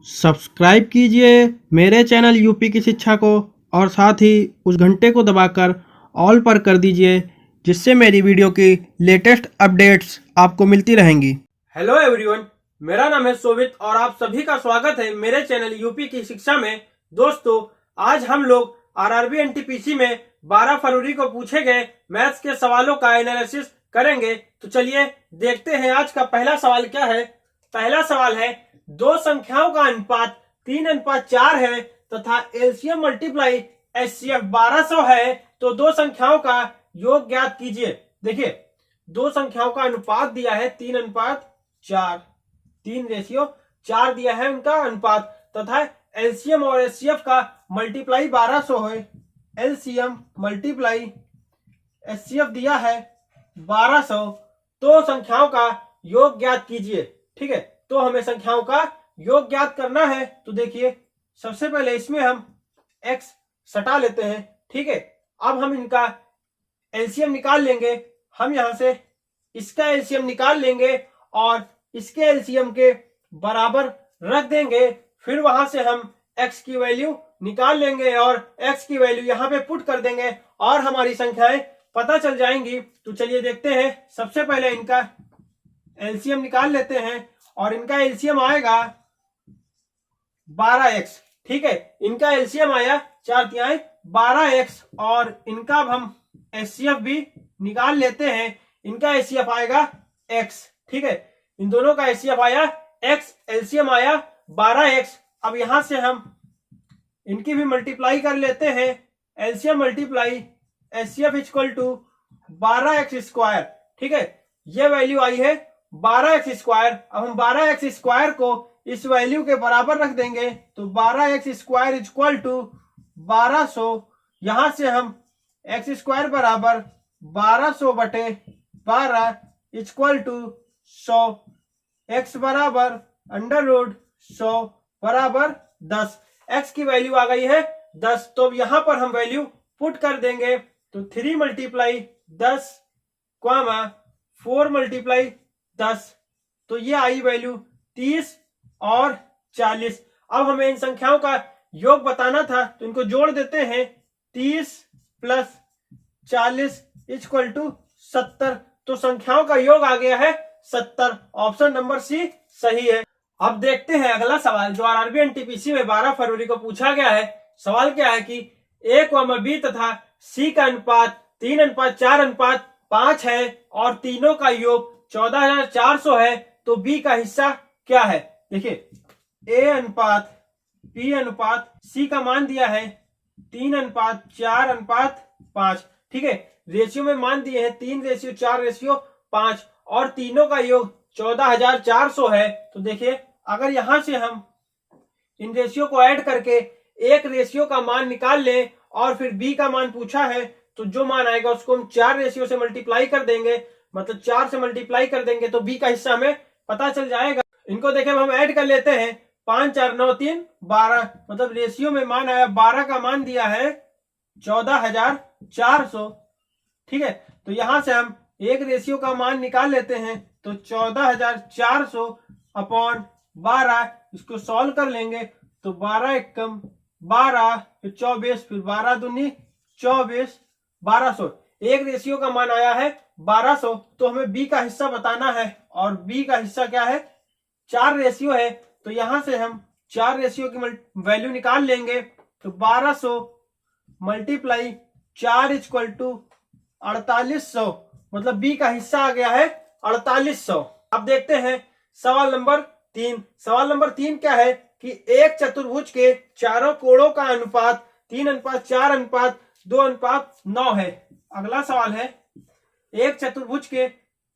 Subscribe कीजिए मेरे channel UP की शिक्षा को और साथ ही उस घंटे को दबाकर ऑल पर कर दीजिए, जिससे मेरी वीडियो की लेटेस्ट अपडेट्स आपको मिलती रहेंगी। हेलो एवरीवन, मेरा नाम है सोवित और आप सभी का स्वागत है मेरे चैनल यूपी की शिक्षा में। दोस्तों, आज हम लोग आरआरबी एनटीपीसी में 12 फरवरी को पूछे गए मैथ्स के सवालों का एनालिसिस करेंगे। तो चलिए देखते हैं आज का पहला सवाल क्या है। पहला सवाल है, दो संख्याओं का अनुपात 3:4 है तथा एलसीएम मल्टीप्लाई एचसीएफ 1200 है, तो दो संख्याओं का योग ज्ञात कीजिए। देखिए, दो संख्याओं का अनुपात दिया है 3:4, 3:4 दिया है उनका अनुपात, तथा एलसीएम और एचसीएफ का मल्टीप्लाई 1200 है। एलसीएम मल्टीप्लाई एचसीएफ दिया है 1200, तो संख्याओं का योग ज्ञात कीजिए। ठीक है, तो हमें संख्याओं का योग ज्ञात करना है। तो देखिए, सबसे पहले इसमें हम x सटा लेते हैं। ठीक है, अब हम इनका एलसीएम निकाल लेंगे। हम यहां से इसका एलसीएम निकाल लेंगे और इसके एलसीएम के बराबर रख देंगे। फिर वहां से हम x की वैल्यू निकाल लेंगे और x की वैल्यू यहां पे पुट कर देंगे और हमारी संख्याएं पता चल जाएंगी। तो चलिए देखते हैं। सबसे पहले इनका एलसीएम निकाल लेते हैं और इनका एलसीएम आएगा 12x। ठीक है, इनका एलसीएम आया 4 12x और इनका अब हम एचसीएफ भी निकाल लेते हैं। इनका एचसीएफ आएगा x। ठीक है, इन दोनों का एचसीएफ आया x, एलसीएम आया 12x। अब यहां से हम इनकी भी मल्टीप्लाई कर लेते हैं। LCM multiply HCF equal to 12x²। ठीक है, ये वैल्यू आई है 12x²। अब हम 12x² को इस वैल्यू के बराबर रख देंगे, तो 12x² इक्वल टू 1200। यहां से हम x² बराबर 1200/12 इक्वल टू 100, x बराबर √100 बराबर 10। x की वैल्यू आ गई है 10, तो यहां पर हम वैल्यू पुट कर देंगे। तो 3 × 10, 4 × 10, तो ये आई वैल्यू 30 और 40। अब हमें इन संख्याओं का योग बताना था, तो इनको जोड़ देते हैं। 30 + 40 = 70, तो संख्याओं का योग आ गया है 70। ऑप्शन नंबर सी सही है। अब देखते हैं अगला सवाल, जो आरआरबी एनटीपीसी में 12 फरवरी को पूछा गया है। सवाल क्या है कि a, b तथा c का अनुपात 3:4:5 है और तीनों का योग 14,400 है, तो b का हिस्सा क्या है। देखिए, a अनुपात b अनुपात c का मान दिया है 3:4:5। ठीक है, रेशियो में मान दिए हैं 3:4:5 और तीनों का योग 14,400 है। तो देखिए, अगर यहां से हम इन रेशियो को ऐड करके एक रेशियो का मान निकाल लें और फिर b का मान पूछा है, तो जो मान आएगा उसको हम 4 रेशियो से मल्टीप्लाई कर देंगे, मतलब 4 से मल्टीप्लाई कर देंगे तो b का हिस्सा हमें पता चल जाएगा। इनको देखें, हम ऐड कर लेते हैं। 5 4 9 3 12, मतलब रेशियो में मान आया 12 का मान दिया है 14,400। ठीक है, तो यहां से हम एक रेशियो का मान निकाल लेते हैं, तो 14,400/12, इसको सॉल्व कर लेंगे तो 12 एकम 12, फिर 24, फिर 12 दूनी 24, 1200। एक रेशियो का मान आया है 1200, तो हमें b का हिस्सा बताना है और b का हिस्सा क्या है, 4 रेशियो है। तो यहां से हम 4 रेशियो की वैल्यू निकाल लेंगे, तो 1200 × 4 इक्वल टू 4800, मतलब b का हिस्सा आ गया है 4800। अब देखते हैं सवाल नंबर 3। सवाल नंबर 3 क्या है कि एक चतुर्भुज के चारों कोणों का अनुपात 3:4:2:9 है। अगला सवाल है, एक चतुर्भुज के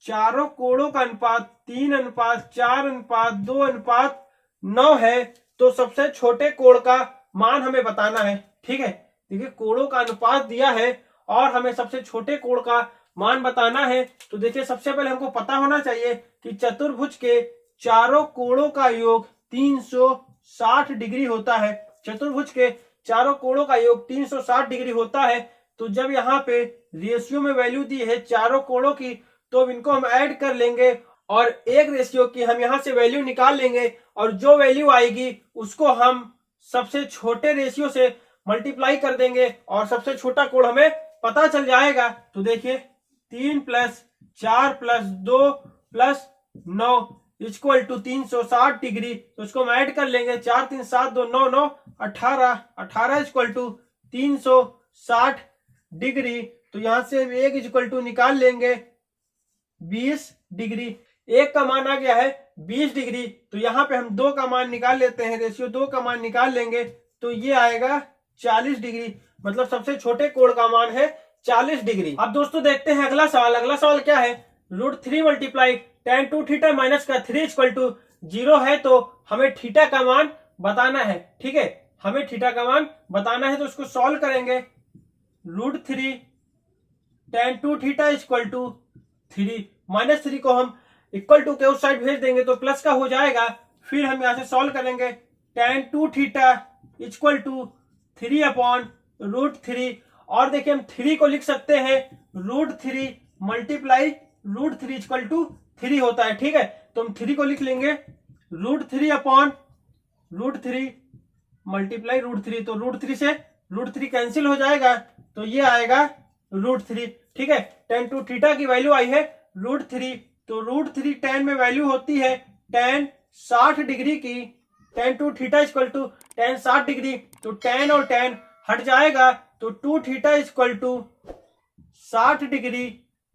चारों कोणों का अनुपात 3:4:2:9 है, तो सबसे छोटे कोण का मान हमें बताना है। ठीक है, देखिए, कोणों का अनुपात दिया है और हमें सबसे छोटे कोण का मान बताना है। तो देखिए, सबसे पहले हमको पता होना चाहिए कि चतुर्भुज के चारों कोणों का योग 360 डिग्री होता है। चतुर्भुज के चारों कोणों का योग 360 डिग्री होता है। तो जब यहाँ पे रेशियो में वैल्यू दी है चारों कोणों की, तो इनको हम ऐड कर लेंगे और एक रेशियो की हम यहाँ से वैल्यू निकाल लेंगे और जो वैल्यू आएगी उसको हम सबसे छोटे रेशियो से मल्टीप्लाई कर देंगे और सबसे छोटा कोण हमें पता चल जाएगा। तो देखिए 3 + 4 + 2 + 9 इक्वल टू 360 डिग्री। तो इसको हम ऐड कर लेंगे, 4 3 7 2 9 9 18 18 इक्वल टू 360 डिग्री। तो यहां से 1 इक्वल टू निकाल लेंगे 20 डिग्री। एक का मान आ गया है 20 डिग्री। तो यहाँ पे हम 2 का मान निकाल लेते हैं, रेशियो 2 का मान निकाल लेंगे तो ये आएगा 40 डिग्री। मतलब सबसे छोटे कोण का मान है 40 डिग्री। अब दोस्तों देखते हैं अगला सवाल। अगला सवाल क्या है, √3 × tan 2θ - का 3 इक्वल टू 0 है। तो हमें थीटा का मान बताना है। ठीक है, हमें थीटा का मान बताना है तो इसको सॉल्व करेंगे। √3 tan 2θ इक्वल टू 3 -3 को हम इक्वल टू के उस साइड भेज देंगे तो प्लस का हो जाएगा। फिर हम यहां से सॉल्व करेंगे, tan 2θ इक्वल टू 3/√3। और देखिए हम 3 को लिख सकते हैं √3 मल्टीप्लाई √3 इक्वल टू 3 होता है। ठीक है, तो हम 3 को लिख लेंगे √3/√3 मल्टीप्लाई √3। तो √3 से √3 कैंसिल हो जाएगा तो ये आएगा √3। ठीक है, tan 2θ की वैल्यू आई है √3। तो √3 tan में वैल्यू होती है tan 60 डिग्री की। tan 2θ equal to tan 60 degree. तो tan और tan हट जाएगा तो 2θ इक्वल टू 60 डिग्री।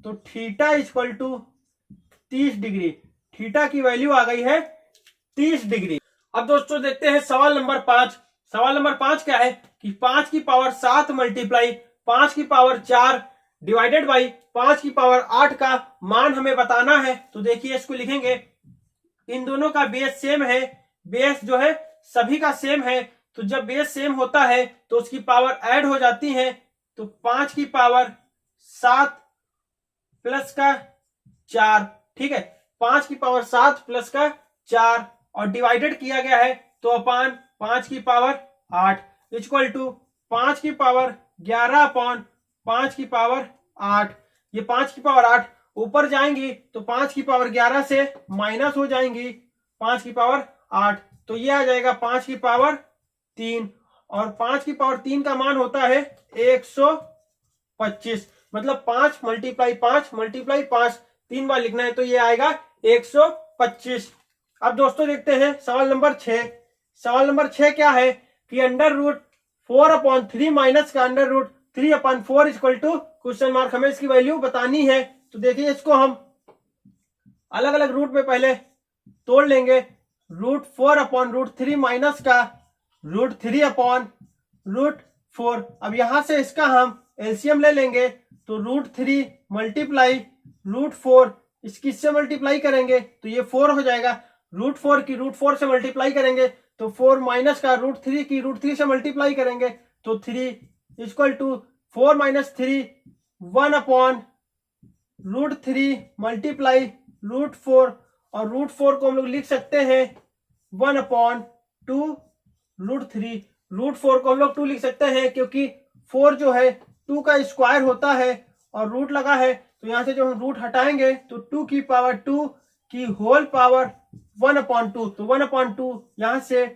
तो theta equal to 30 degree. Theta की वैल्यू आ गई है 30 डिग्री। अब दोस्तों देखते हैं सवाल नंबर 5। सवाल नंबर 5 क्या है कि 5 की पावर 7 मल्टीप्लाई 5 की पावर 4 डिवाइडेड बाई 5 की पावर 8 का मान हमें बताना है। तो देखिए इसको लिखेंगे, इन दोनों का बेस सेम है। बेस जो है सभी का सेम है। तो जब बेस सेम होता है तो उसकी पावर ऐड हो जाती है। तो 5 की पावर 7 प्लस का 4। ठीक है, 5 की पावर 7 प्लस का 4 और डिवाइडेड किया गया है तो अपान 5 की पावर 8 इक्वल टू 5 की पावर 11 अपान 5 की पावर 8। ये 5 की पावर 8 ऊपर जाएंगी तो 5 की पावर 11 से माइनस हो जाएंगी 5 की पावर 8। तो ये आ जाएगा 5 की पावर 3 और 5 की पावर 3 का मान होता है 125। मतलब 5 × 5 × 5 3 बार लिखना है तो ये आएगा 125। अब दोस्तों देखते हैं सवाल नंबर 6। सवाल नंबर 6 क्या है कि √4/3 माइनस का √3/4 इक्वल टू क्वेश्चन मार्क। हमें इसकी वैल्यू बतानी है। तो देखिए इसको हम अलग अलग रूट में पहले तोड़ लेंगे। √4/√3 माइनस का √3/√4। अब यहां से इसका हम एलसीएम ले लेंगे तो √3 मल्टीप्लाई √4 इससे मल्टीप्लाई करेंगे तो ये 4 हो जाएगा। √4 की √4 से मल्टीप्लाई करेंगे तो 4 माइनस का √3 की √3 से मल्टीप्लाई करेंगे तो 3 इक्वल टू 4 - 3 1/√3 मल्टीप्लाई √4 और √4 को हम लोग लिख सकते हैं 1/2 √3। √4 को हम लोग 2 लिख सकते हैं क्योंकि 4 जो है 2 का स्क्वायर होता है और रूट लगा है। तो यहां से जो हम रूट हटाएंगे तो 2 की पावर 2 की होल पावर 1/2। तो 1/2 यहां से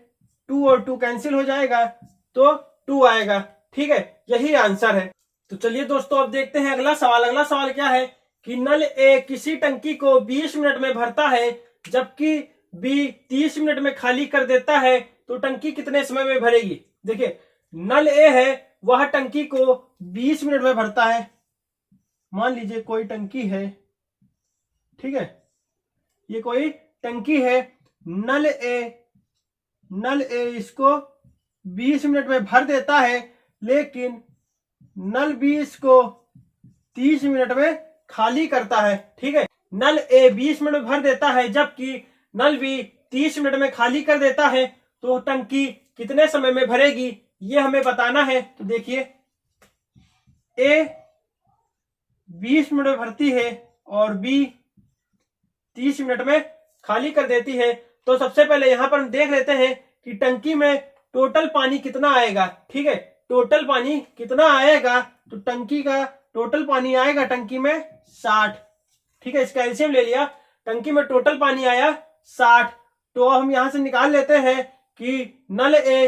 2 और 2 कैंसिल हो जाएगा तो 2 आएगा। ठीक है, यही आंसर है। तो चलिए दोस्तों अब देखते हैं अगला सवाल। अगला सवाल क्या है कि नल ए किसी टंकी को 20 मिनट में भरता है जबकि बी 30 मिनट में खाली कर देता है। तो टंकी कितने समय में भरेगी। देखिए नल ए है वह टंकी को 20 मिनट में भरता है। मान लीजिए कोई टंकी है, ठीक है, ये कोई टंकी है। नल ए इसको 20 मिनट में भर देता है लेकिन नल बी इसको 30 मिनट में खाली करता है। ठीक है, नल ए 20 मिनट में भर देता है जबकि नल बी 30 मिनट में खाली कर देता है। तो टंकी कितने समय में भरेगी ये हमें बताना है। तो देखिए ए 20 मिनट में भरती है और बी 30 मिनट में खाली कर देती है। तो सबसे पहले यहां पर हम देख लेते हैं कि टंकी में टोटल पानी कितना आएगा। ठीक है, टोटल पानी कितना आएगा तो टंकी का टोटल पानी आएगा टंकी में 60। ठीक है, इसका एलसीएम ले लिया, टंकी में टोटल पानी आया 60। तो हम यहां से निकाल लेते हैं कि नल ए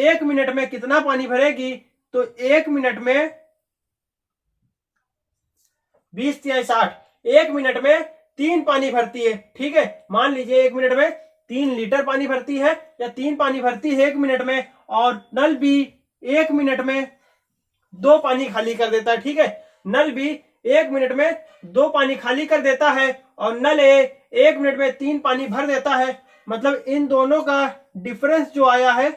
1 मिनट में कितना पानी भरेगी। तो 1 मिनट में 20 या 60, 1 मिनट में 3 पानी भरती है। ठीक है, मान लीजिए 1 मिनट में 3 लीटर पानी भरती है या 3 पानी भरती है 1 मिनट में, और नल भी 1 मिनट में 2 पानी खाली कर देता है। ठीक है, नल भी 1 मिनट में 2 पानी खाली कर देता है और नल ए 1 मिनट में 3 पानी भर देता है। मतलब इन दोनों का डिफरेंस जो आया है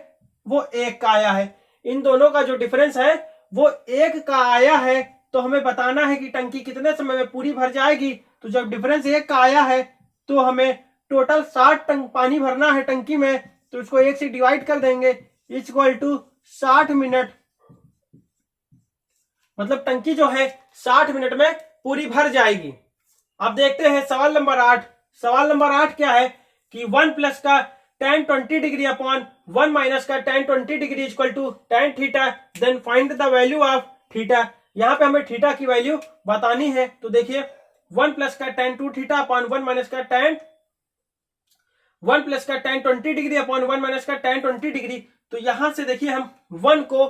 वो 1 का आया है। इन दोनों का जो डिफरेंस है वो 1 का आया है। तो हमें बताना है कि टंकी कितने समय में पूरी भर जाएगी। तो जब डिफरेंस 1 का आया है तो हमें टोटल 60 टंक पानी भरना है टंकी में। तो इसको 1 से डिवाइड कर देंगे, इक्वल टू 60 मिनट। मतलब टंकी जो है 60 मिनट में पूरी भर जाएगी। अब देखते हैं सवाल नंबर 8। सवाल नंबर 8 क्या है कि 1 प्लस का tan 20 डिग्री अपॉन 1 माइनस का tan 20 degree equal to tan theta, then find the value of theta. यहां पे हमें थीटा की वैल्यू बतानी है। तो देखिए 1 प्लस का tan 2 थीटा अपॉन 1 माइनस का tan 1 प्लस का tan 20 डिग्री अपॉन 1 माइनस का tan 20 डिग्री। तो यहां से देखिए हम 1 को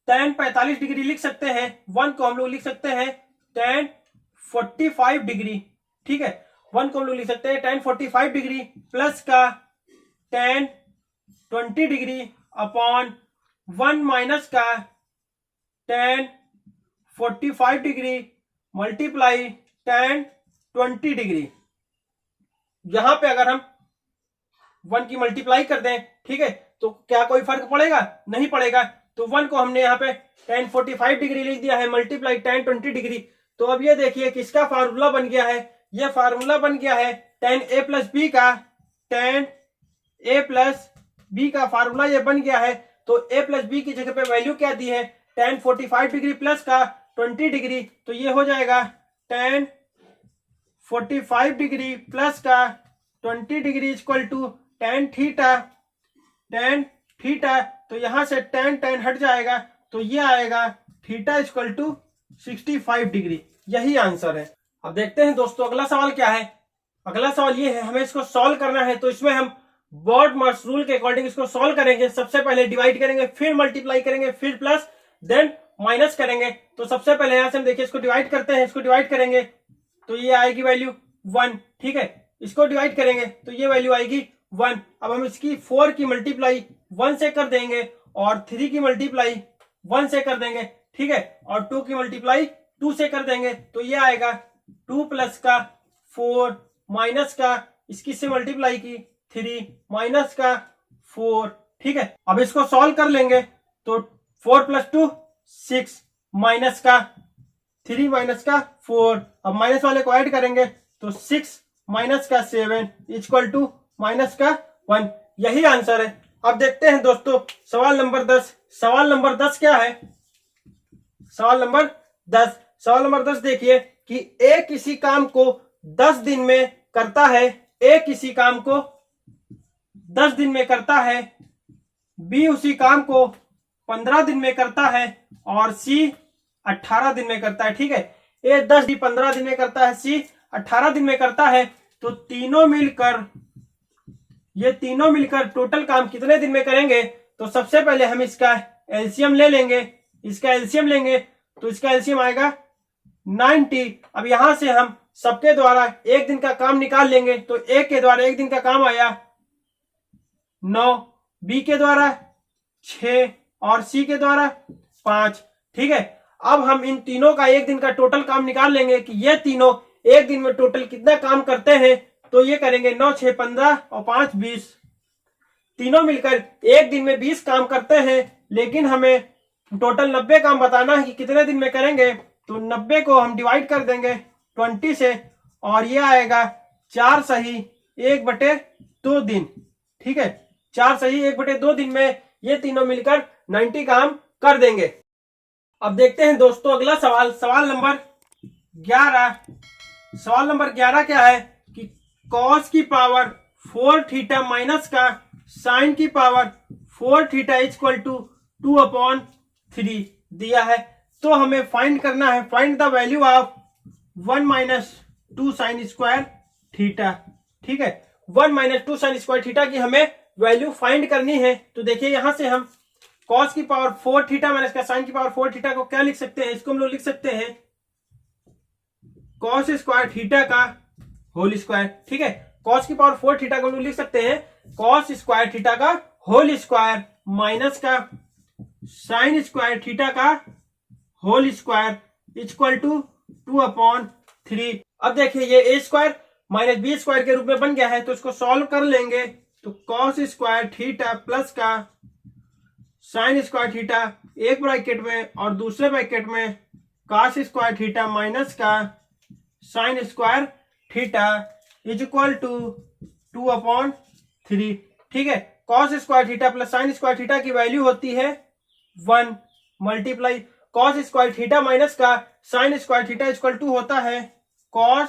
tan 45 डिग्री लिख सकते हैं, 1 को हम लोग लिख सकते हैं tan 45 डिग्री। ठीक है, 1 को हम लोग लिख सकते हैं tan 45 डिग्री प्लस का tan 20 डिग्री अपॉन 1 माइनस का tan 45 degree multiply tan 20 degree. यहां पे अगर हम 1 की मल्टीप्लाई कर दें, ठीक है, तो क्या कोई फर्क पड़ेगा? नहीं पड़ेगा। तो 1 को हमने यहाँ पे tan 45 डिग्री लिख दिया है मल्टीप्लाई tan 20 डिग्री। तो अब ये देखिए किसका फार्मूला बन गया है, ये फार्मूला बन गया है tan a प्लस बी का, tan a प्लस बी का फार्मूला ये बन गया है। तो a प्लस बी की जगह पे वैल्यू क्या दी है, tan 45 डिग्री प्लस का 20 डिग्री। तो ये हो जाएगा tan 45 डिग्री प्लस का 20 degree equal to tan theta, tan theta. तो यहां से tan हट जाएगा, तो ये आएगा थीटा इक्वल टू 65 डिग्री। यही आंसर है। अब देखते हैं दोस्तों अगला सवाल क्या है। अगला सवाल ये है, हमें इसको सॉल्व करना है। तो इसमें हम बॉड-मास रूल के अकॉर्डिंग इसको सॉल्व करेंगे। सबसे पहले डिवाइड करेंगे, फिर मल्टीप्लाई करेंगे, फिर प्लस, देन माइनस करेंगे। तो सबसे पहले यहां से हम देखिए इसको डिवाइड करते हैं, इसको डिवाइड करेंगे तो ये आएगी वैल्यू 1। ठीक है, इसको डिवाइड करेंगे तो ये वैल्यू आएगी 1। अब हम इसकी 4 की मल्टीप्लाई 1 से कर देंगे और 3 की मल्टीप्लाई 1 से कर देंगे। ठीक है, और 2 की मल्टीप्लाई 2 से कर देंगे। तो ये आएगा 2 प्लस का 4 माइनस का इसकी से मल्टीप्लाई की 3 माइनस का 4। ठीक है, अब इसको सॉल्व कर लेंगे तो 4 प्लस 2 6 माइनस का 3 माइनस का 4। अब माइनस वाले को ऐड करेंगे तो 6 माइनस का 7 इक्वल टू माइनस का 1। यही आंसर है। अब देखते हैं दोस्तों सवाल नंबर 10। सवाल नंबर 10 क्या है? सवाल नंबर 10। सवाल नंबर 10 देखिए कि ए किसी काम को 10 दिन में करता है, ए किसी काम को 10 दिन में करता है, बी उसी काम को 15 दिन में करता है और सी 18 दिन में करता है। ठीक है, ए 10 दिन 15 दिन में करता है, सी 18 दिन में करता है। तो ये तीनों मिलकर टोटल काम कितने दिन में करेंगे? तो सबसे पहले हम इसका एलसीएम ले लेंगे, इसका एलसीएम लेंगे तो इसका एलसीएम आएगा 90। अब यहां से हम सबके द्वारा एक दिन का काम निकाल लेंगे। तो ए के द्वारा एक दिन का काम आया 9, बी के द्वारा 6 और सी के द्वारा 5। ठीक है, अब हम इन तीनों का एक दिन का टोटल काम निकाल लेंगे कि ये तीनों एक दिन में टोटल कितना काम करते हैं। तो ये करेंगे 9 6 15 और 5 20। तीनों मिलकर एक दिन में 20 काम करते हैं, लेकिन हमें टोटल 90 काम बताना है कि कितने दिन में करेंगे। तो 90 को हम डिवाइड कर देंगे 20 से और ये आएगा 4 सही 1/2 दिन। ठीक है, 4 सही 1/2 दिन में ये तीनों मिलकर 90 काम कर देंगे। अब देखते हैं दोस्तों अगला सवाल, सवाल नंबर 11। सवाल नंबर 11 क्या है कि cos की पावर 4 थीटा माइनस का साइन की पावर 4 थीटा इक्वल टू 2/3 दिया है। तो हमें फाइंड करना है, find the value of 1 - 2 sign square theta. ठीक है, 1 माइनस 2 साइन स्क्वायर थीटा की हमें वैल्यू फाइंड करनी है। तो देखिए यहां से हम कॉस की पावर 4 थीटा माइनस का साइन की पावर 4 थीटा को क्या लिख सकते हैं, इसको हम लोग लिख सकते हैं कॉस स्क्वायर थीटा का होल स्क्वायर। ठीक है, कॉस की पावर 4 थीटा को हम लोग लिख सकते हैं कॉस स्क्वायर थीटा का होल स्क्वायर माइनस का साइन स्क्वायर थीटा का होल स्क्वायर इक्वल टू 2/3। अब देखिए ये ए स्क्वायर माइनस बी स्क्वायर के रूप में बन गया है, तो इसको सॉल्व कर लेंगे। तो कॉस स्क्वायर थीटा प्लस का साइन स्क्वायर थीटा एक ब्रैकेट में और दूसरे ब्रैकेट में कॉस स्क्वायर थीटा माइनस का sine square theta is equal to 2/3। ठीक है, cos square theta plus sine square theta की वैल्यू होती है 1 multiply cos square theta minus का sine square theta equal to होता है कॉस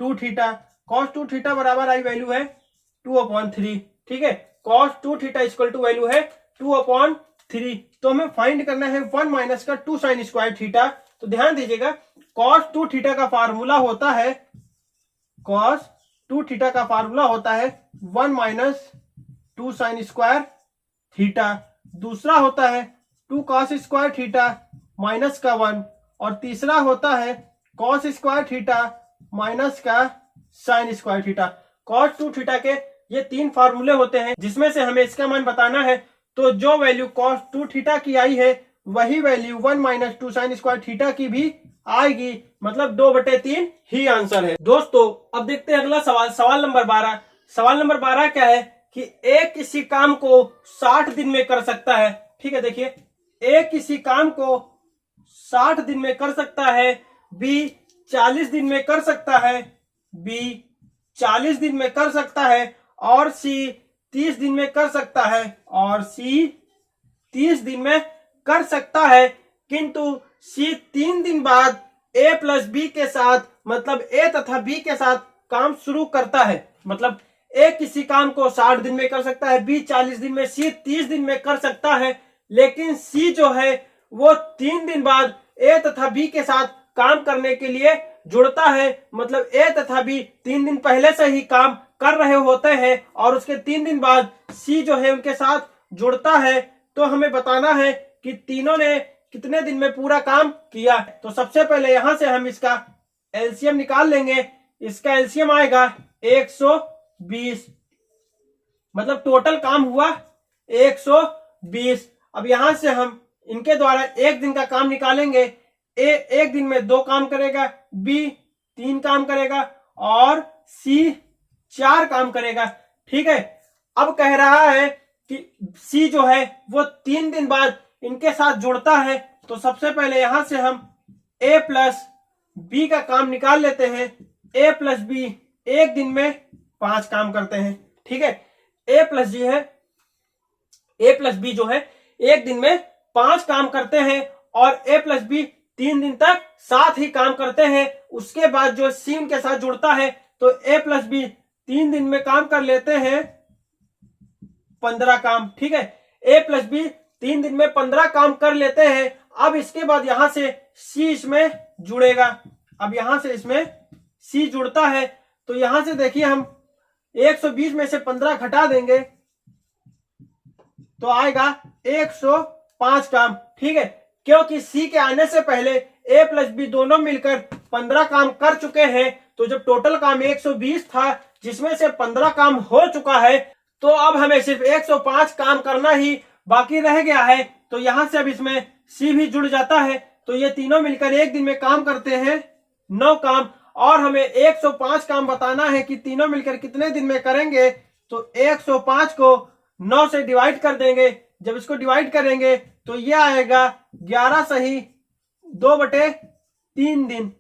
2 थीटा। कॉस 2 थीटा बराबर आई वैल्यू है 2/3। ठीक है, cos 2 theta equal to value है 2/3। तो हमें फाइंड करना है 1 माइनस का 2 साइन स्क्वायर थीटा। तो ध्यान दीजिएगा कॉस 2 थीटा का फार्मूला होता है कॉस 2 थीटा का फार्मूला होता है 1 माइनस 2 साइन स्क्वायर थीटा, दूसरा होता है 2 कॉस स्क्वायर थीटा माइनस का 1 और तीसरा होता है कॉस स्क्वायर थीटा माइनस का sine square theta. Cos 2 theta के ये 3 फार्मूले होते हैं जिसमें से हमें इसका मान बताना है। तो जो वैल्यू कॉस 2 थीटा की आई है वही value 1 minus 2 sign square theta की भी आएगी, मतलब 2/3 ही आंसर है। दोस्तों अब देखते हैं अगला सवाल, सवाल नंबर 12। सवाल नंबर 12 क्या है कि ए किसी काम को 60 दिन में कर सकता है। ठीक है, देखिए ए किसी काम को 60 दिन में कर सकता है, बी 40 दिन में कर सकता है, बी 40 दिन में कर सकता है और सी 30 दिन में कर सकता है और सी 30 दिन में कर सकता है, किंतु सी 3 दिन बाद ए प्लस बी के साथ मतलब ए तथा बी के साथ काम शुरू करता है। मतलब ए किसी काम को 60 दिन में कर सकता है, बी 40 दिन में, सी 30 दिन में कर सकता है, लेकिन सी जो है वो 3 दिन बाद ए तथा बी के साथ काम करने के लिए जुड़ता है। मतलब ए तथा बी 3 दिन पहले से ही काम कर रहे होते हैं और उसके 3 दिन बाद सी जो है उनके साथ जुड़ता है। तो हमें बताना है कि तीनों ने कितने दिन में पूरा काम किया। तो सबसे पहले यहां से हम इसका एलसीएम निकाल लेंगे। इसका एलसीएम आएगा 120, मतलब टोटल काम हुआ 120। अब यहां से हम इनके द्वारा एक दिन का काम निकालेंगे। ए एक दिन में 2 काम करेगा, बी 3 काम करेगा और सी 4 काम करेगा। ठीक है, अब कह रहा है कि सी जो है वो 3 दिन बाद इनके साथ जुड़ता है। तो सबसे पहले यहां से हम ए प्लस बी का काम निकाल लेते हैं। ए प्लस बी एक दिन में 5 काम करते हैं। ठीक है, ए प्लस जी है, ए प्लस बी जो है एक दिन में 5 काम करते हैं और ए प्लस बी 3 दिन तक साथ ही काम करते हैं। उसके बाद जो सी इनके साथ जुड़ता है तो ए प्लस बी 3 दिन में काम कर लेते हैं 15 काम। ठीक है, ए प्लस बी 3 दिन में 15 काम कर लेते हैं। अब इसके बाद यहां से सी इसमें जुड़ेगा। अब यहां से इसमें सी जुड़ता है तो यहां से देखिए हम 120 में से 15 घटा देंगे तो आएगा 105 काम। ठीक है, क्योंकि सी के आने से पहले ए प्लस बी दोनों मिलकर 15 काम कर चुके हैं। तो जब टोटल काम 120 था जिसमें से 15 काम हो चुका है तो अब हमें सिर्फ 105 काम करना ही बाकी रह गया है। तो यहां से अब इसमें सी भी जुड़ जाता है तो ये तीनों मिलकर एक दिन में काम करते हैं 9 काम और हमें 105 काम बताना है कि तीनों मिलकर कितने दिन में करेंगे। तो 105 को 9 से डिवाइड कर देंगे। जब इसको डिवाइड करेंगे तो ये आएगा 11 सही 2/3 दिन।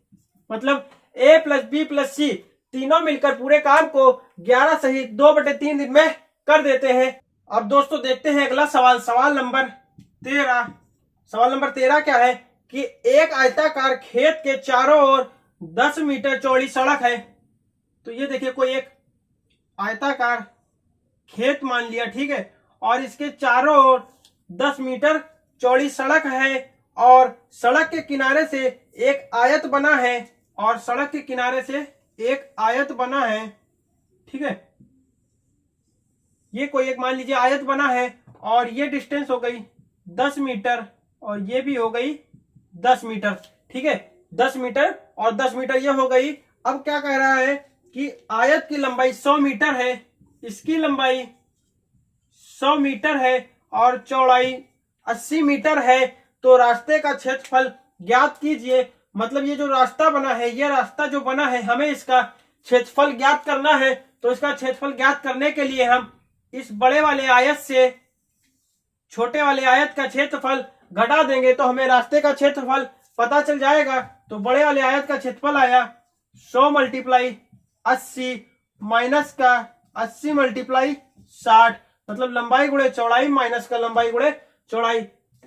मतलब ए प्लस बी प्लस सी तीनों मिलकर पूरे काम को 11 सही 2/3 दिन में कर देते हैं। अब दोस्तों देखते हैं अगला सवाल, सवाल नंबर 13। सवाल नंबर 13 क्या है कि एक आयताकार खेत के चारों ओर 10 मीटर चौड़ी सड़क है। तो ये देखिए कोई एक आयताकार खेत मान लिया, ठीक है, और इसके चारों ओर 10 मीटर चौड़ी सड़क है और सड़क के किनारे से एक आयत बना है और सड़क के किनारे से एक आयत बना है। ठीक है। ये कोई एक मान लीजिए आयत बना है और ये डिस्टेंस हो गई 10 मीटर और ये भी हो गई 10 मीटर, ठीक है। 10 मीटर और 10 मीटर ये हो गई। अब क्या कह रहा है कि आयत की लंबाई 100 मीटर है, इसकी लंबाई 100 मीटर है और चौड़ाई 80 मीटर है, तो रास्ते का क्षेत्रफल ज्ञात कीजिए। मतलब ये जो रास्ता बना है, ये रास्ता जो बना है, हमें इसका क्षेत्रफल ज्ञात करना है। तो इसका क्षेत्रफल ज्ञात करने के लिए हम इस बड़े वाले आयत से छोटे वाले आयत का क्षेत्रफल घटा देंगे तो हमें रास्ते का क्षेत्रफल पता चल जाएगा। तो बड़े वाले आयत का क्षेत्रफल आया 100 मल्टीप्लाई 80 माइनस का 80 मल्टीप्लाई 60, मतलब लंबाई गुणे चौड़ाई माइनस का लंबाई गुणे चौड़ाई।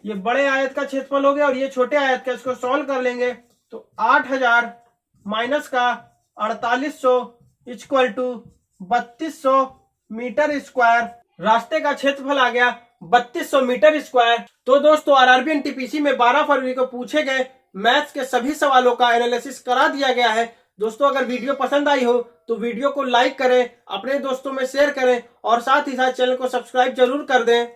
ये बड़े आयत का क्षेत्रफल हो गया और ये छोटे आयत का, इसको सॉल्व कर लेंगे तो 8000 माइनस का 4800 इक्वल टू 3200 मीटर स्क्वायर। रास्ते का क्षेत्रफल आ गया 3200 मीटर स्क्वायर। तो दोस्तों आरआरबी एनटीपीसी में 12 फरवरी को पूछे गए मैथ्स के सभी सवालों का एनालिसिस करा दिया गया है। दोस्तों अगर वीडियो पसंद आई हो तो वीडियो को लाइक करें, अपने दोस्तों में शेयर करें और साथ ही साथ चैनल को सब्सक्राइब जरूर कर दें।